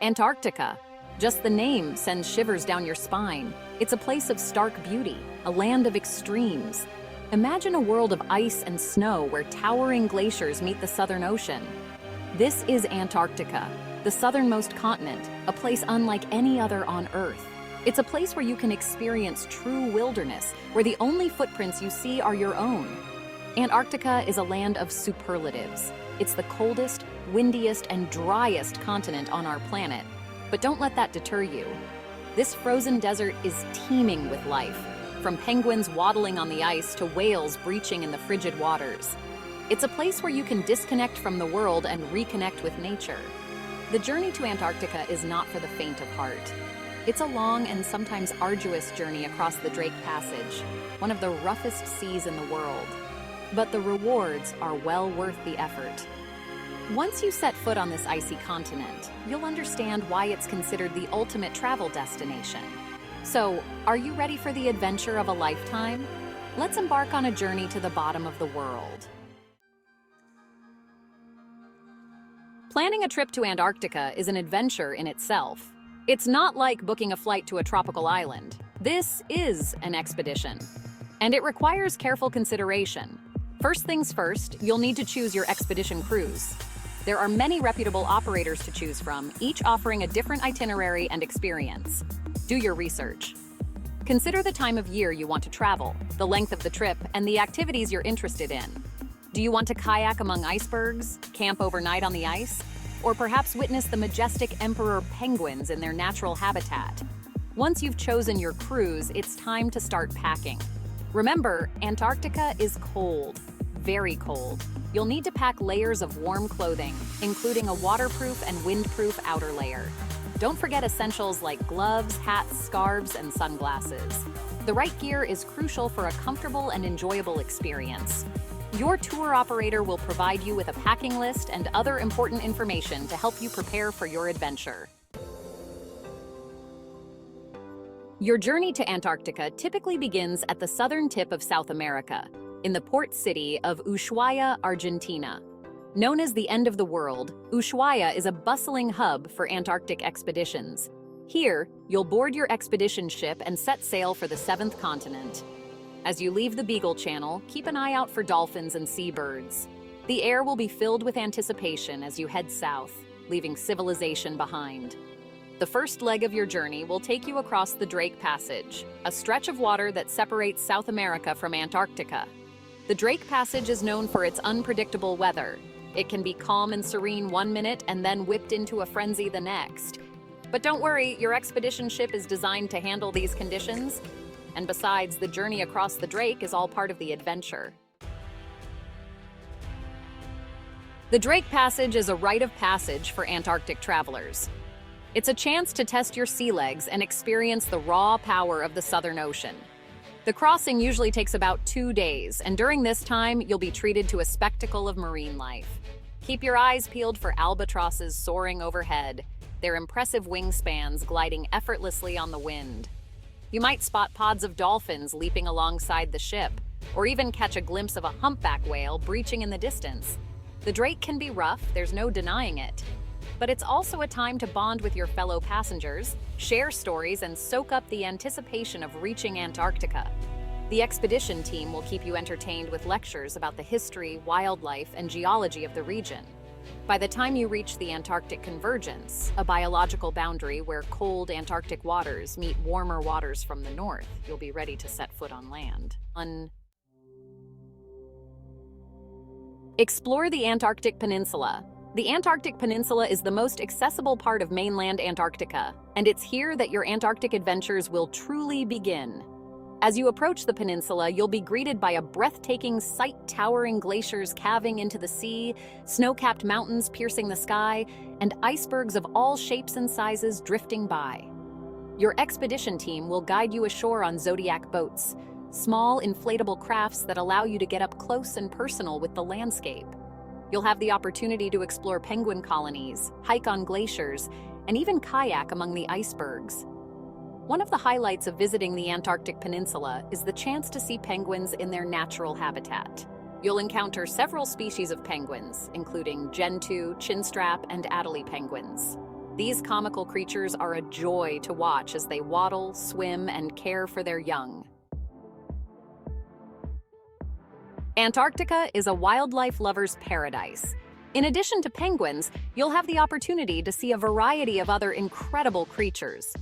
Antarctica. Just the name sends shivers down your spine. It's a place of stark beauty, a land of extremes. Imagine a world of ice and snow where towering glaciers meet the Southern Ocean. This is Antarctica, the southernmost continent, a place unlike any other on Earth. It's a place where you can experience true wilderness, where the only footprints you see are your own. Antarctica is a land of superlatives. It's the coldest, windiest, and driest continent on our planet. But don't let that deter you. This frozen desert is teeming with life, from penguins waddling on the ice to whales breaching in the frigid waters. It's a place where you can disconnect from the world and reconnect with nature. The journey to Antarctica is not for the faint of heart. It's a long and sometimes arduous journey across the Drake Passage, one of the roughest seas in the world. But the rewards are well worth the effort. Once you set foot on this icy continent, you'll understand why it's considered the ultimate travel destination. So, are you ready for the adventure of a lifetime? Let's embark on a journey to the bottom of the world. Planning a trip to Antarctica is an adventure in itself. It's not like booking a flight to a tropical island. This is an expedition, and it requires careful consideration. First things first, you'll need to choose your expedition cruise. There are many reputable operators to choose from, each offering a different itinerary and experience. Do your research. Consider the time of year you want to travel, the length of the trip, and the activities you're interested in. Do you want to kayak among icebergs, camp overnight on the ice, or perhaps witness the majestic emperor penguins in their natural habitat? Once you've chosen your cruise, it's time to start packing. Remember, Antarctica is cold, very cold. You'll need to pack layers of warm clothing, including a waterproof and windproof outer layer. Don't forget essentials like gloves, hats, scarves, and sunglasses. The right gear is crucial for a comfortable and enjoyable experience. Your tour operator will provide you with a packing list and other important information to help you prepare for your adventure. Your journey to Antarctica typically begins at the southern tip of South America, in the port city of Ushuaia, Argentina. Known as the end of the world, Ushuaia is a bustling hub for Antarctic expeditions. Here, you'll board your expedition ship and set sail for the seventh continent. As you leave the Beagle Channel, keep an eye out for dolphins and seabirds. The air will be filled with anticipation as you head south, leaving civilization behind. The first leg of your journey will take you across the Drake Passage, a stretch of water that separates South America from Antarctica. The Drake Passage is known for its unpredictable weather. It can be calm and serene one minute and then whipped into a frenzy the next. But don't worry, your expedition ship is designed to handle these conditions. And besides, the journey across the Drake is all part of the adventure. The Drake Passage is a rite of passage for Antarctic travelers. It's a chance to test your sea legs and experience the raw power of the Southern Ocean. The crossing usually takes about 2 days, and during this time, you'll be treated to a spectacle of marine life. Keep your eyes peeled for albatrosses soaring overhead, their impressive wingspans gliding effortlessly on the wind. You might spot pods of dolphins leaping alongside the ship, or even catch a glimpse of a humpback whale breaching in the distance. The Drake can be rough, there's no denying it. But it's also a time to bond with your fellow passengers, share stories, and soak up the anticipation of reaching Antarctica. The expedition team will keep you entertained with lectures about the history, wildlife, and geology of the region. By the time you reach the Antarctic convergence, a biological boundary where cold Antarctic waters meet warmer waters from the north, you'll be ready to set foot on land. Explore the Antarctic Peninsula. The Antarctic Peninsula is the most accessible part of mainland Antarctica, and it's here that your Antarctic adventures will truly begin. As you approach the peninsula, you'll be greeted by a breathtaking sight: towering glaciers calving into the sea, snow-capped mountains piercing the sky, and icebergs of all shapes and sizes drifting by. Your expedition team will guide you ashore on Zodiac boats, small inflatable crafts that allow you to get up close and personal with the landscape. You'll have the opportunity to explore penguin colonies, hike on glaciers, and even kayak among the icebergs. One of the highlights of visiting the Antarctic Peninsula is the chance to see penguins in their natural habitat. You'll encounter several species of penguins, including gentoo, chinstrap, and Adelie penguins. These comical creatures are a joy to watch as they waddle, swim, and care for their young. Antarctica is a wildlife lover's paradise. In addition to penguins, you'll have the opportunity to see a variety of other incredible creatures.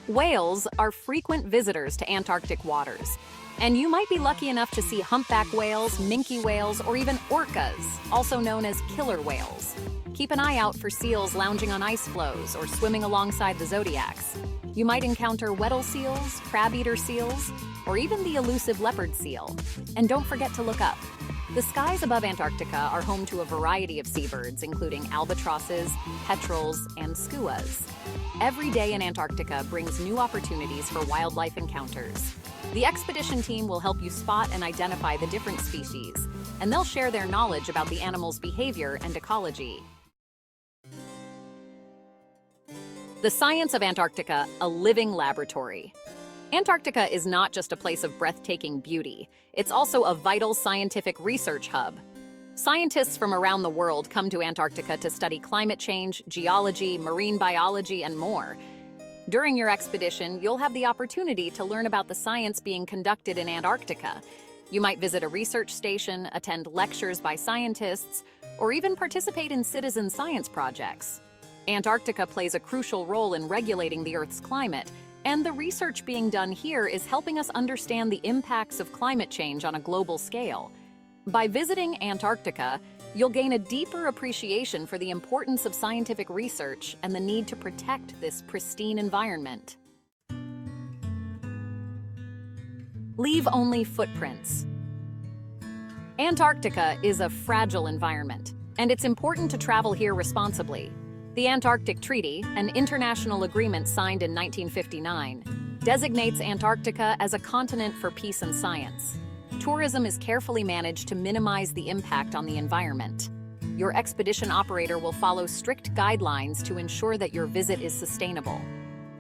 Whales are frequent visitors to Antarctic waters, and you might be lucky enough to see humpback whales, minke whales, or even orcas, also known as killer whales. Keep an eye out for seals lounging on ice floes or swimming alongside the zodiacs. You might encounter Weddell seals, crab-eater seals, or even the elusive leopard seal. And don't forget to look up. The skies above Antarctica are home to a variety of seabirds, including albatrosses, petrels, and skuas. Every day in Antarctica brings new opportunities for wildlife encounters. The expedition team will help you spot and identify the different species, and they'll share their knowledge about the animal's behavior and ecology. The science of Antarctica, a living laboratory. Antarctica is not just a place of breathtaking beauty, it's also a vital scientific research hub. Scientists from around the world come to Antarctica to study climate change, geology, marine biology, and more. During your expedition, you'll have the opportunity to learn about the science being conducted in Antarctica. You might visit a research station, attend lectures by scientists, or even participate in citizen science projects. Antarctica plays a crucial role in regulating the Earth's climate, and the research being done here is helping us understand the impacts of climate change on a global scale. By visiting Antarctica, you'll gain a deeper appreciation for the importance of scientific research and the need to protect this pristine environment. Leave only footprints. Antarctica is a fragile environment, and it's important to travel here responsibly. The Antarctic Treaty, an international agreement signed in 1959, designates Antarctica as a continent for peace and science. Tourism is carefully managed to minimize the impact on the environment. Your expedition operator will follow strict guidelines to ensure that your visit is sustainable.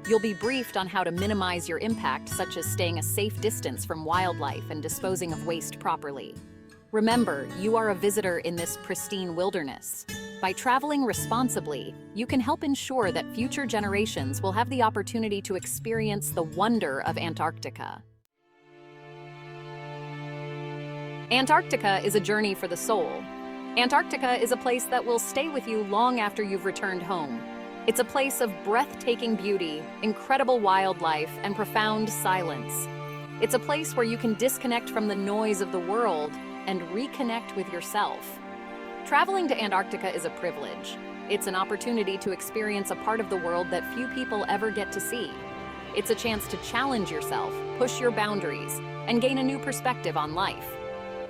You'll be briefed on how to minimize your impact, such as staying a safe distance from wildlife and disposing of waste properly. Remember, you are a visitor in this pristine wilderness. By traveling responsibly, you can help ensure that future generations will have the opportunity to experience the wonder of Antarctica. Antarctica is a journey for the soul. Antarctica is a place that will stay with you long after you've returned home. It's a place of breathtaking beauty, incredible wildlife, and profound silence. It's a place where you can disconnect from the noise of the world and reconnect with yourself. Traveling to Antarctica is a privilege. It's an opportunity to experience a part of the world that few people ever get to see. It's a chance to challenge yourself, push your boundaries, and gain a new perspective on life.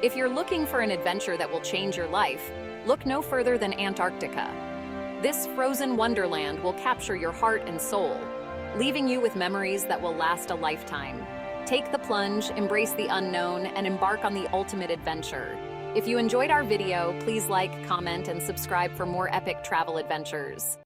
If you're looking for an adventure that will change your life, look no further than Antarctica. This frozen wonderland will capture your heart and soul, leaving you with memories that will last a lifetime. Take the plunge, embrace the unknown, and embark on the ultimate adventure. If you enjoyed our video, please like, comment, and subscribe for more epic travel adventures.